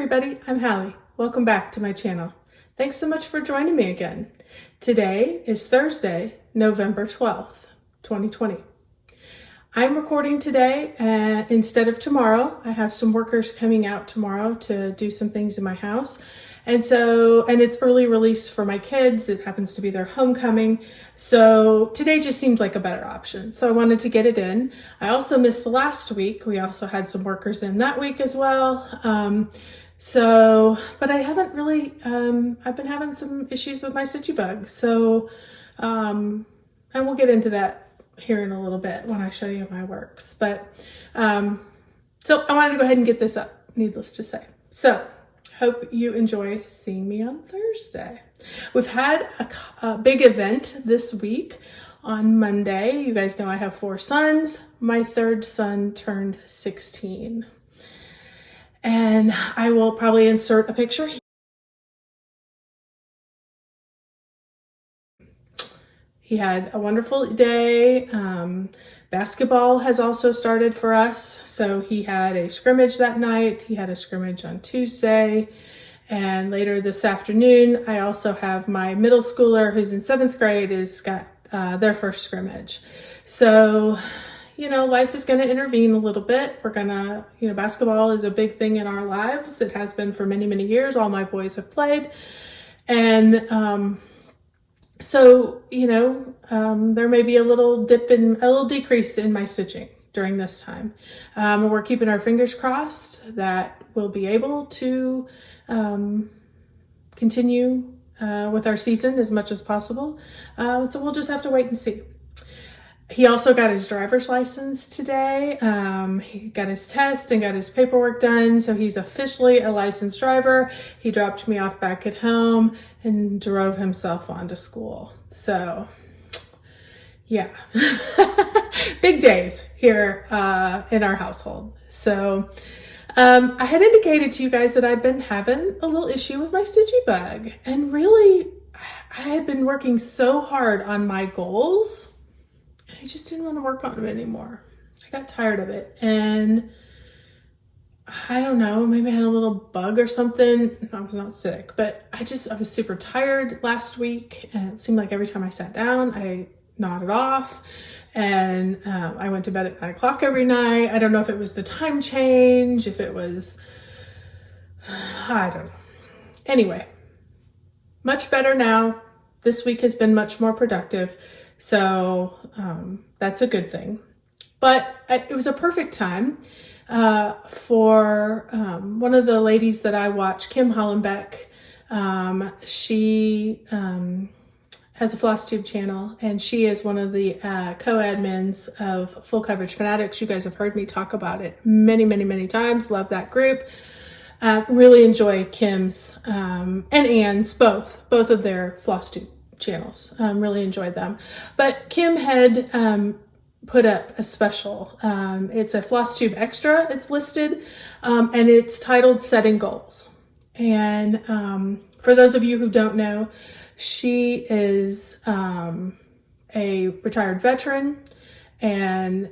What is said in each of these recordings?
everybody, I'm Hallie. Welcome back to my channel. Thanks so much for joining me again. Today is Thursday, November 12th, 2020. I'm recording today instead of tomorrow. I have some workers coming out tomorrow to do some things in my house. And it's early release for my kids. It happens to be their homecoming. So today just seemed like a better option. So I wanted to get it in. I also missed last week. We also had some workers in that week as well. But I haven't really, I've been having some issues with my stitchy bug. So, and we'll get into that here in a little bit when I show you my works. But, so I wanted to go ahead and get this up, needless to say. So, hope you enjoy seeing me on Thursday. We've had a big event this week on Monday. You guys know I have 4 sons. My third son turned 16. And I will probably insert a picture here. He had a wonderful day. Basketball has also started for us. So he had a scrimmage that night. He had a scrimmage on Tuesday. And later this afternoon, I also have my middle schooler who's in 7th grade has got their first scrimmage. So, you know, life is going to intervene a little bit. We're going to, basketball is a big thing in our lives. It has been for many, many years. All my boys have played. And, there may be a little decrease in my stitching during this time. We're keeping our fingers crossed that we'll be able to continue with our season as much as possible. So we'll just have to wait and see. He also got his driver's license today. He got his test and got his paperwork done. So he's officially a licensed driver. He dropped me off back at home and drove himself on to school. So yeah, big days here in our household. So I had indicated to you guys that I'd been having a little issue with my stitchy bug. And really, I had been working so hard on my goals. I just didn't want to work on them anymore. I got tired of it. And I don't know, maybe I had a little bug or something. I was not sick, but I was super tired last week. And it seemed like every time I sat down, I nodded off. And I went to bed at 9 o'clock every night. I don't know if it was the time change, if it was, I don't know. Anyway, much better now. This week has been much more productive. So that's a good thing. But it was a perfect time for one of the ladies that I watch, Kim Hollenbeck. She has a Flosstube channel, and she is one of the co-admins of Full Coverage Fanatics. You guys have heard me talk about it many, many, many times. Love that group. Really enjoy Kim's and Anne's, both of their Flosstube channels. Really enjoyed them. But Kim had put up a special. It's a Flosstube Extra, it's listed, and it's titled Setting Goals. And for those of you who don't know, she is a retired veteran, and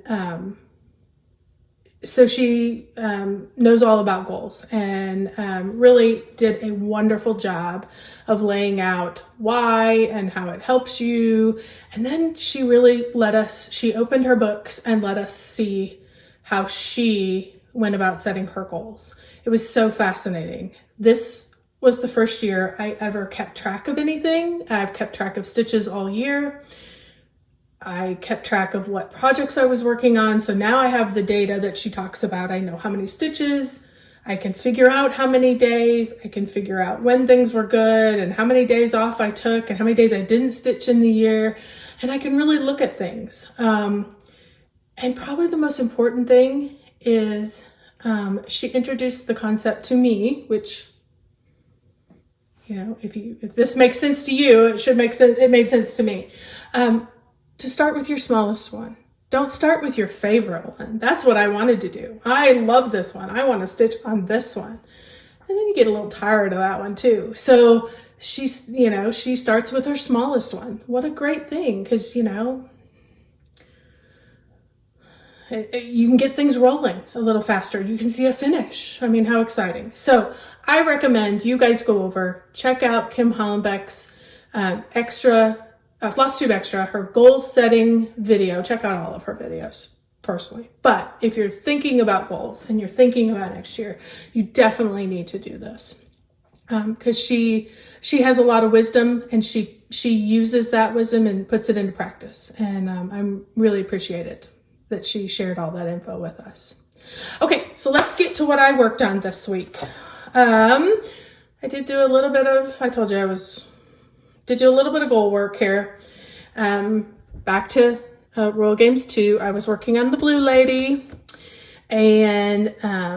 so she knows all about goals, and really did a wonderful job of laying out why and how it helps you. And then she really she opened her books and let us see how she went about setting her goals. It was so fascinating. This was the first year I ever kept track of anything. I've kept track of stitches all year. I kept track of what projects I was working on. So now I have the data that she talks about. I know how many stitches. I can figure out how many days. I can figure out when things were good and how many days off I took and how many days I didn't stitch in the year. And I can really look at things. And probably the most important thing is she introduced the concept to me, which, if this makes sense to you, it should make sense. It made sense to me. To start with your smallest one. Don't start with your favorite one. That's what I wanted to do. I love this one. I want to stitch on this one. And then you get a little tired of that one too. So she starts with her smallest one. What a great thing. Because, you can get things rolling a little faster. You can see a finish. I mean, how exciting. So I recommend you guys go over, check out Kim Hollenbeck's Flosstube Extra, her goal setting video. Check out all of her videos personally. But if you're thinking about goals and you're thinking about next year, you definitely need to do this. Because she has a lot of wisdom, and she uses that wisdom and puts it into practice. And I'm really appreciated that she shared all that info with us. Okay, so let's get to what I worked on this week. I did do a little bit of, I told you did do a little bit of goal work here. Back to Royal Games 2, I was working on the Blue Lady, and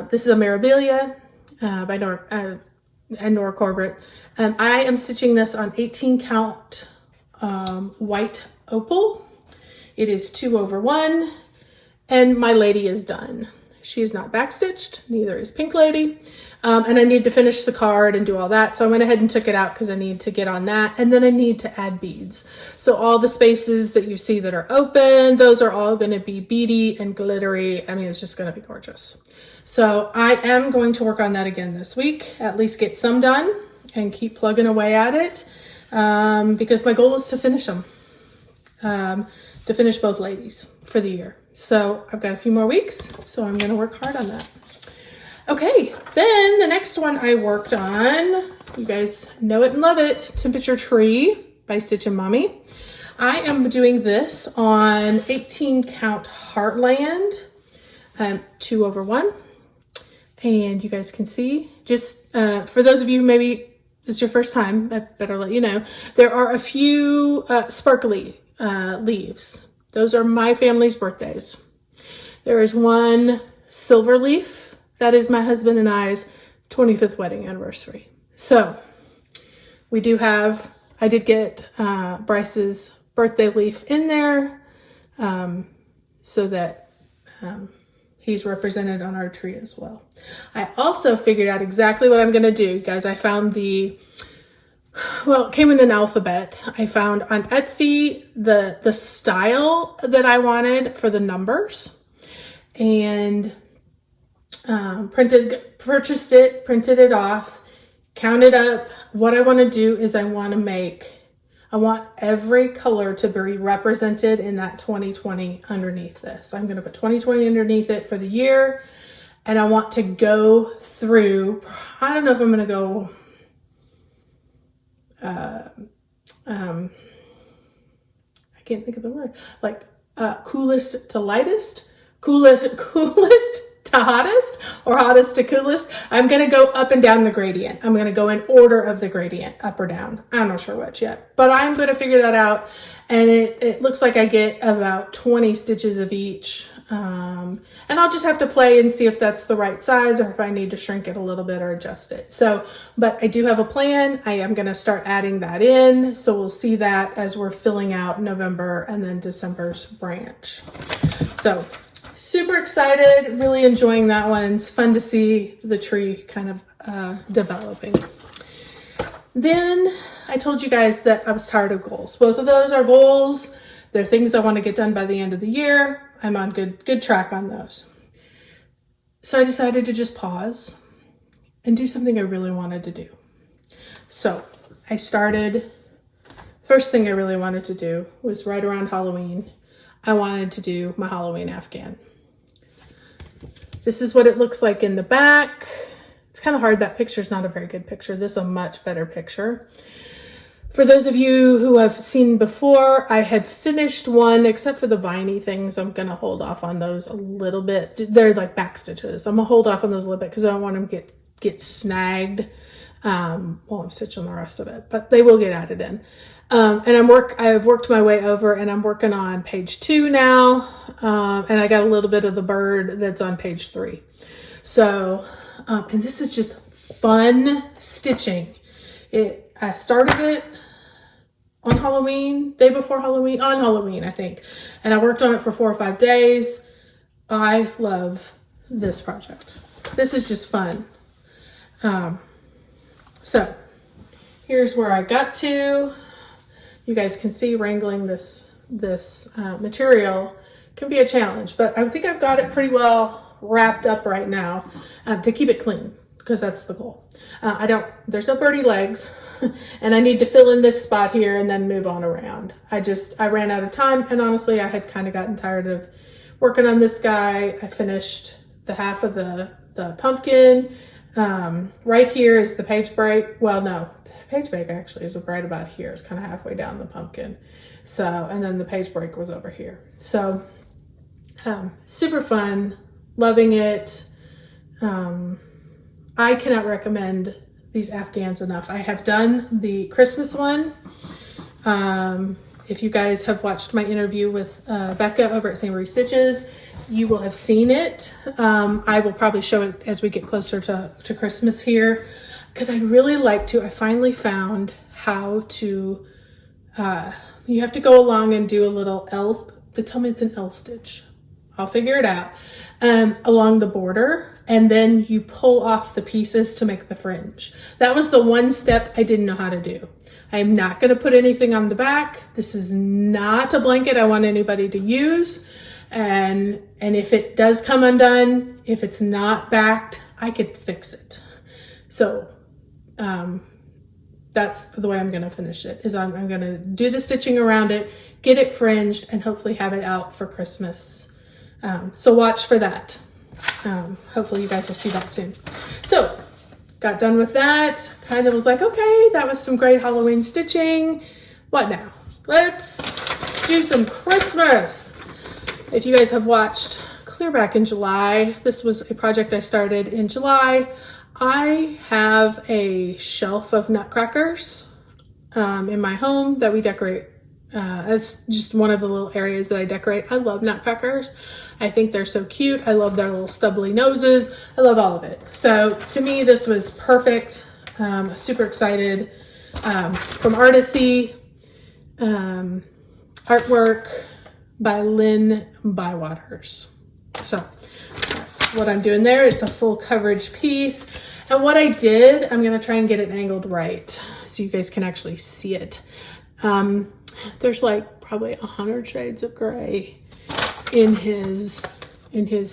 this is a Mirabilia by Nora Corbett. I am stitching this on 18 count white opal. It is 2/1, and my lady is done. She is not backstitched, neither is Pink Lady. And I need to finish the card and do all that. So I went ahead and took it out because I need to get on that. And then I need to add beads. So all the spaces that you see that are open, those are all going to be beady and glittery. I mean, it's just going to be gorgeous. So I am going to work on that again this week, at least get some done and keep plugging away at it. Because my goal is to finish them, to finish both ladies for the year. So I've got a few more weeks, so I'm going to work hard on that. Okay, then the next one I worked on, you guys know it and love it, Temperature Tree by Stitch and Mommy. I am doing this on 18 count Heartland, 2/1. And you guys can see, just for those of you maybe this is your first time, I better let you know, there are a few sparkly leaves. Those are my family's birthdays. There is one silver leaf. That is my husband and I's 25th wedding anniversary. So we do have, I did get Bryce's birthday leaf in there so that he's represented on our tree as well. I also figured out exactly what I'm going to do, guys. I found it came in an alphabet. I found on Etsy the style that I wanted for the numbers, and purchased it, printed it off, counted up. What I want to do is I want every color to be represented in that 2020 underneath this. I'm going to put 2020 underneath it for the year, and I want to go through, I don't know if I'm going to go, I can't think of the word, like coolest to lightest, coolest to hottest, or hottest to coolest. I'm going to go up and down the gradient. I'm going to go in order of the gradient, up or down. I'm not sure which yet, but I'm going to figure that out. And it looks like I get about 20 stitches of each. And I'll just have to play and see if that's the right size, or if I need to shrink it a little bit or adjust it. So, but I do have a plan. I am going to start adding that in. So we'll see that as we're filling out November and then December's branch. So super excited, really enjoying that one. It's fun to see the tree kind of developing. Then I told you guys that I was tired of goals. Both of those are goals. They're things I want to get done by the end of the year. I'm on good track on those. So I decided to just pause and do something I really wanted to do. So I started, first thing I really wanted to do was right around Halloween. I wanted to do my Halloween Afghan. This is what it looks like in the back. It's kind of hard. That picture is not a very good picture. This is a much better picture. For those of you who have seen before, I had finished one, except for the viney things. I'm going to hold off on those a little bit. They're like back stitches. I'm going to hold off on those a little bit because I don't want them to get snagged while I'm stitching the rest of it. But they will get added in. And I've worked my way over, and I'm working on page 2 now. And I got a little bit of the bird that's on page 3. So, and this is just fun stitching. I started it on Halloween, day before Halloween, on Halloween, I think. And I worked on it for 4 or 5 days. I love this project. This is just fun. So here's where I got to. You guys can see wrangling this material can be a challenge, but I think I've got it pretty well wrapped up right now to keep it clean, because that's the goal. There's no birdie legs and I need to fill in this spot here and then move on around. I ran out of time, and honestly, I had kind of gotten tired of working on this guy. I finished the half of the pumpkin. Right here is the page break. Well, no, page break actually is right about here. It's kind of halfway down the pumpkin. So, and then the page break was over here. So, super fun, loving it. I cannot recommend these Afghans enough. I have done the Christmas one. If you guys have watched my interview with Becca over at St. Marie Stitches, you will have seen it. I will probably show it as we get closer to Christmas here, because I really like to. I finally found how to, you have to go along and do a little L. They tell me it's an L stitch. I'll figure it out. Along the border, and then you pull off the pieces to make the fringe. That was the one step I didn't know how to do. I'm not going to put anything on the back. This is not a blanket I want anybody to use. And if it does come undone, if it's not backed, I could fix it. So that's the way I'm going to finish it, is I'm going to do the stitching around it, get it fringed, and hopefully have it out for Christmas. So watch for that. Hopefully you guys will see that soon. So got done with that. Kind of was like, okay, that was some great Halloween stitching. What now? Let's do some Christmas. If you guys have watched clear back in July, this was a project I started in July. I have a shelf of nutcrackers in my home that we decorate as just one of the little areas that I decorate. I love nutcrackers. I think they're so cute. I love their little stubbly noses. I love all of it. So to me, this was perfect. Super excited. From Artisy, artwork by Lynn Bywaters. So that's what I'm doing there. It's a full coverage piece. And what I did, I'm going to try and get it angled right so you guys can actually see it. There's like probably 100 shades of gray in his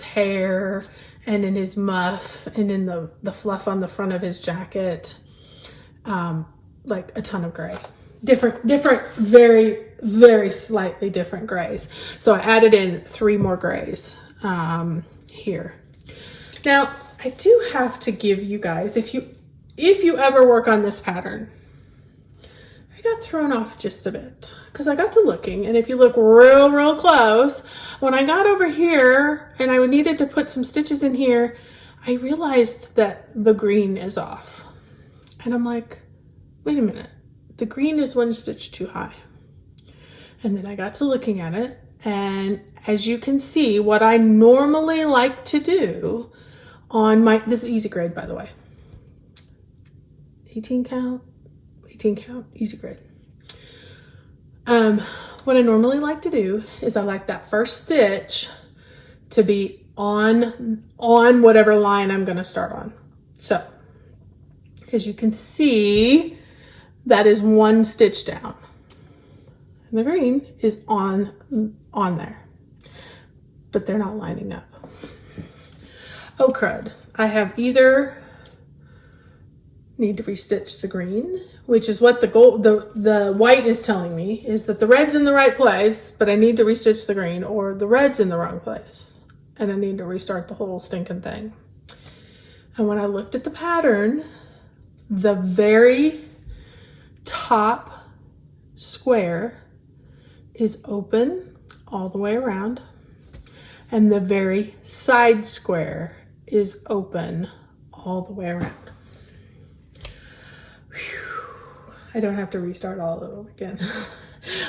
hair and in his muff and in the fluff on the front of his jacket. Like a ton of gray. Different, very, very slightly different grays. So I added in 3 more grays here. Now, I do have to give you guys, if you ever work on this pattern, I got thrown off just a bit because I got to looking, and if you look real close, when I got over here and I needed to put some stitches in here, I realized that the green is off. And I'm like, wait a minute, the green is 1 stitch too high. And then I got to looking at it, and as you can see, what I normally like to do on this is easy grade, by the way, 18 count, easy grade. What I normally like to do is I like that first stitch to be on whatever line I'm going to start on. So as you can see, that is 1 stitch down, and the green is on there, but they're not lining up. Oh crud, I have either need to restitch the green, which is what the white is telling me, is that the red's in the right place, but I need to restitch the green, or the red's in the wrong place and I need to restart the whole stinking thing. And when I looked at the pattern, the very top square is open all the way around, and the very side square is open all the way around. Whew. I don't have to restart all of them again.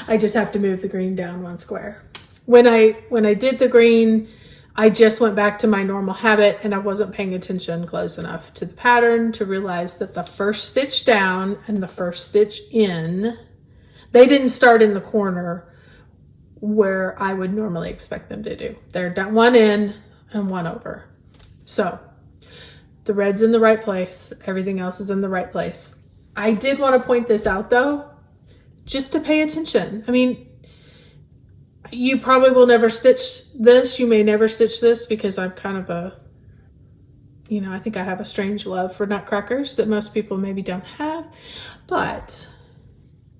I just have to move the green down 1 square. When I did the green, I just went back to my normal habit, and I wasn't paying attention close enough to the pattern to realize that the first stitch down and the first stitch in, they didn't start in the corner where I would normally expect them to do. They're done 1 in and 1 over. So the red's in the right place. Everything else is in the right place. I did want to point this out though, just to pay attention. I mean, You probably will never stitch this. You may never stitch this because I'm kind of a, I think I have a strange love for nutcrackers that most people maybe don't have, but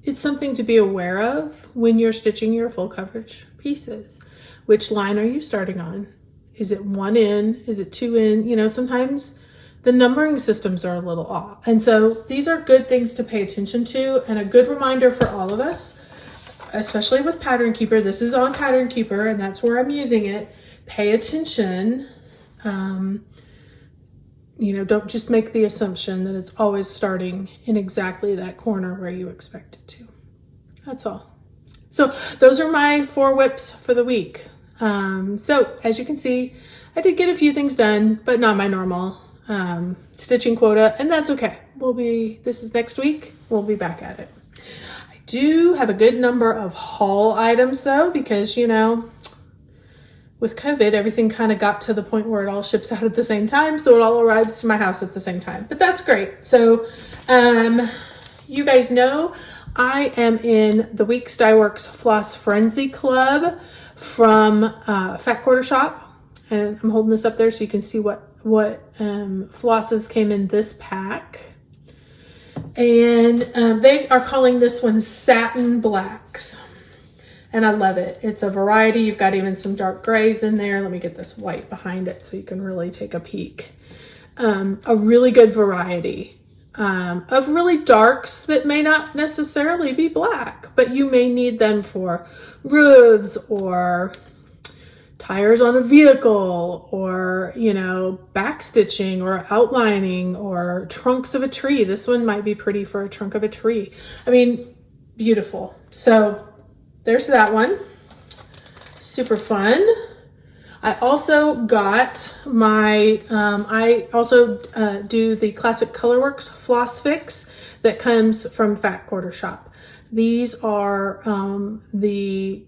it's something to be aware of when you're stitching your full coverage pieces. Which line are you starting on? Is it 1 in? Is it 2 in? Sometimes the numbering systems are a little off. And so these are good things to pay attention to, and a good reminder for all of us, especially with Pattern Keeper. This is on Pattern Keeper, and that's where I'm using it. Pay attention. Don't just make the assumption that it's always starting in exactly that corner where you expect it to. That's all. So those are my 4 whips for the week. So as you can see, I did get a few things done, but not my normal stitching quota, and that's okay. This is next week. We'll be back at it. I do have a good number of haul items though, because with COVID, everything kind of got to the point where it all ships out at the same time. So it all arrives to my house at the same time, but that's great. So, you guys know I am in the Weeks Dye Works Floss Frenzy Club from Fat Quarter Shop. And I'm holding this up there so you can see what flosses came in this pack. And they are calling this one Satin Blacks. And I love it. It's a variety. You've got even some dark grays in there. Let me get this white behind it so you can really take a peek. A really good variety of really darks that may not necessarily be black, but you may need them for roofs or tires on a vehicle or, back stitching or outlining or trunks of a tree. This one might be pretty for a trunk of a tree. I mean, beautiful. So there's that one. Super fun. I also got my, I also do the Classic Colorworks Floss Fix that comes from Fat Quarter Shop. These are the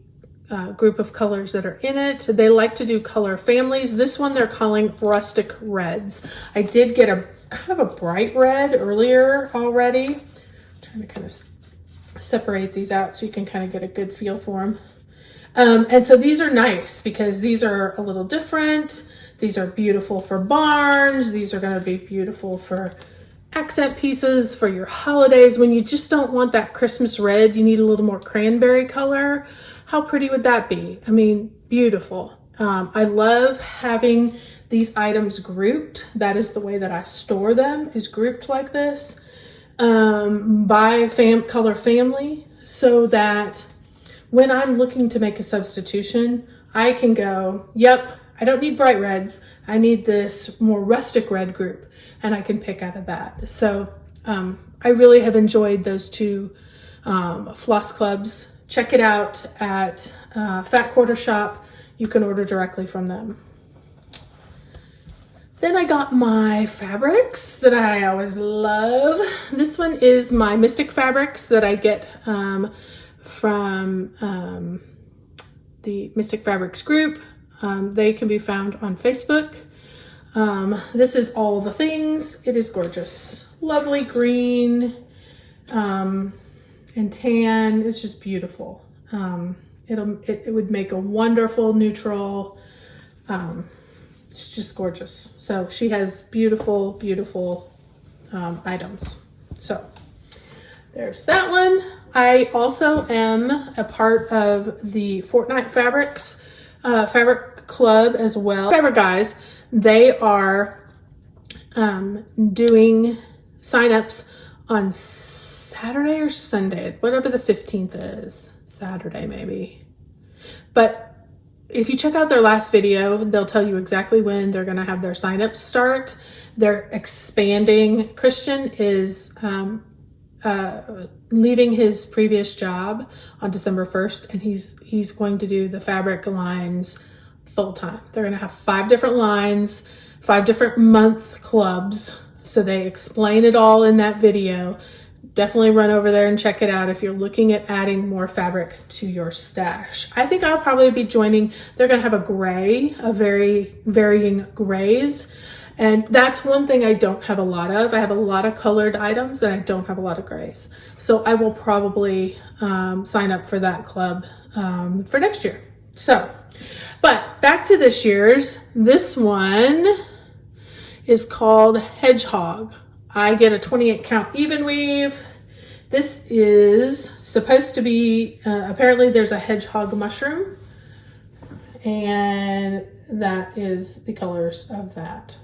group of colors that are in it. They like to do color families. This one they're calling Rustic Reds. I did get a kind of a bright red earlier already. I'm trying to kind of separate these out so you can kind of get a good feel for them. And so these are nice because these are a little different. These are beautiful for barns. These are going to be beautiful for accent pieces for your holidays. When you just don't want that Christmas red, you need a little more cranberry color. How pretty would that be? I mean, beautiful. I love having these items grouped. That is the way that I store them, is grouped like this by color family, so that when I'm looking to make a substitution, I can go, yep, I don't need bright reds. I need this more rustic red group, and I can pick out of that. So I really have enjoyed those 2 floss clubs. Check it out at Fat Quarter Shop. You can order directly from them. Then I got my fabrics that I always love. This one is my Mystic fabrics that I get from the Mystic Fabrics group. They can be found on Facebook. This is all the things. It is gorgeous. Lovely green and tan. It's just beautiful. It would make a wonderful neutral. It's just gorgeous. So she has beautiful, beautiful items. So there's that one. I also am a part of the Fortnite Fabrics fabric club as well. Fabric guys, they are doing signups on Saturday or Sunday, whatever the 15th is. Saturday maybe. But if you check out their last video, they'll tell you exactly when they're going to have their signups start. They're expanding. Christian is leaving his previous job on December 1st, and he's going to do the fabric lines full time. They're going to have 5 different lines, 5 different month clubs. So they explain it all in that video. Definitely run over there and check it out if you're looking at adding more fabric to your stash. I think I'll probably be joining. They're going to have a gray, a very varying grays. And that's one thing I don't have a lot of. I have a lot of colored items and I don't have a lot of grays. So I will probably sign up for that club for next year. So, but back to this year's. This one is called Hedgehog. I get a 28 count even weave. This is supposed to be, apparently there's a hedgehog mushroom, and that is the colors of that.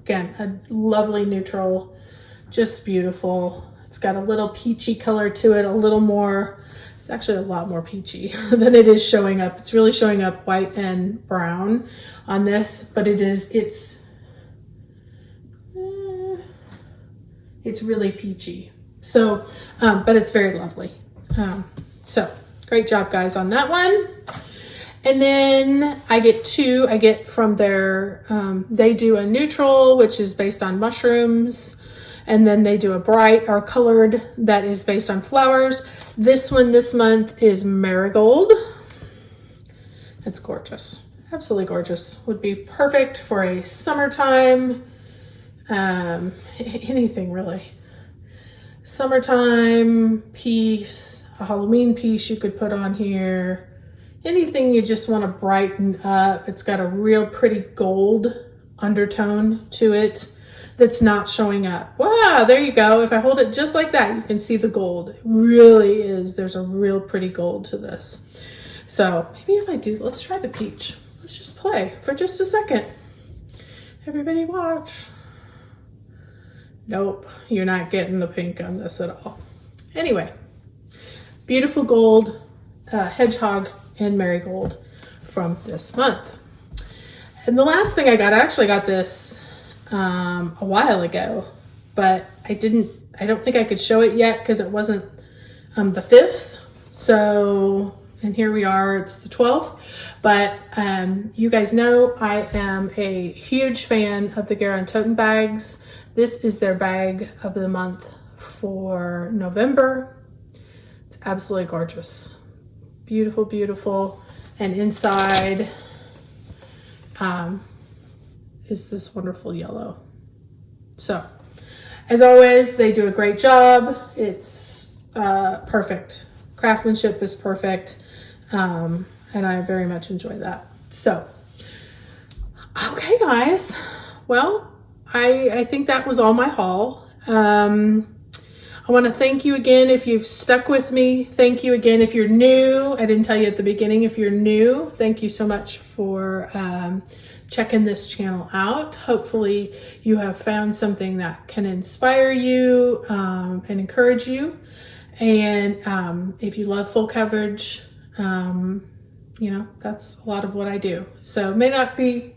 Again, a lovely neutral, just beautiful. It's got a little peachy color to it, a little more, it's actually a lot more peachy than it is showing up. It's really showing up white and brown on this, but it's really peachy. So, but it's very lovely. So great job, guys, on that one. And then I get from their, they do a neutral, which is based on mushrooms. And then they do a bright or colored that is based on flowers. This one this month is marigold. It's gorgeous. Absolutely gorgeous. Would be perfect for a summertime, anything really. Summertime piece, a Halloween piece you could put on here. Anything you just want to brighten up. It's got a real pretty gold undertone to it that's not showing up. Wow, there you go. If I hold it just like that, you can see the gold. It really is. There's a real pretty gold to this. So maybe if I do, let's try the peach. Let's just play for just a second. Everybody watch. Nope, you're not getting the pink on this at all. Anyway, beautiful gold, hedgehog, and marigold from this month. And the last thing I actually got this a while ago, but I don't think I could show it yet because it wasn't the 5th. So, and here we are, it's the 12th. But you guys know I am a huge fan of the Garon Toten bags. This is their bag of the month for November. It's absolutely gorgeous. Beautiful, beautiful. And inside is this wonderful yellow. So, as always, they do a great job. It's perfect. Craftsmanship is perfect. And I very much enjoy that. So, okay, guys. Well, I think that was all my haul. I want to thank you again if you've stuck with me. Thank you again if you're new. I didn't tell you at the beginning. If you're new, thank you so much for checking this channel out. Hopefully you have found something that can inspire you and encourage you. And if you love full coverage, you know, that's a lot of what I do. So it may not be,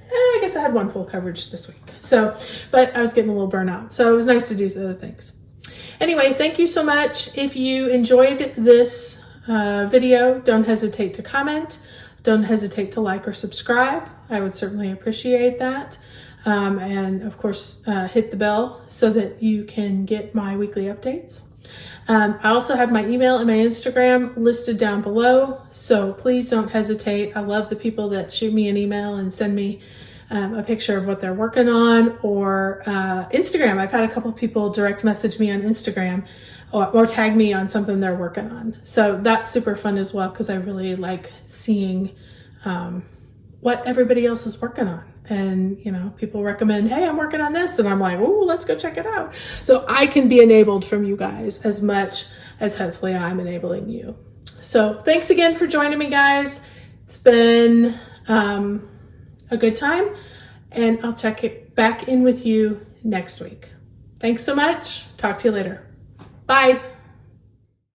I guess I had one full coverage this week. So, but I was getting a little burnout. So it was nice to do other things. Anyway, thank you so much. If you enjoyed this video, don't hesitate to comment. Don't hesitate to like or subscribe. I would certainly appreciate that. And of course, hit the bell so that you can get my weekly updates. I also have my email and my Instagram listed down below, so please don't hesitate. I love the people that shoot me an email and send me a picture of what they're working on, or Instagram. I've had a couple people direct message me on Instagram or tag me on something they're working on. So that's super fun as well, because I really like seeing what everybody else is working on. And, you know, people recommend, hey, I'm working on this. And I'm like, oh, let's go check it out. So I can be enabled from you guys as much as hopefully I'm enabling you. So thanks again for joining me, guys. It's been a good time. And I'll check it back in with you next week. Thanks so much. Talk to you later. Bye.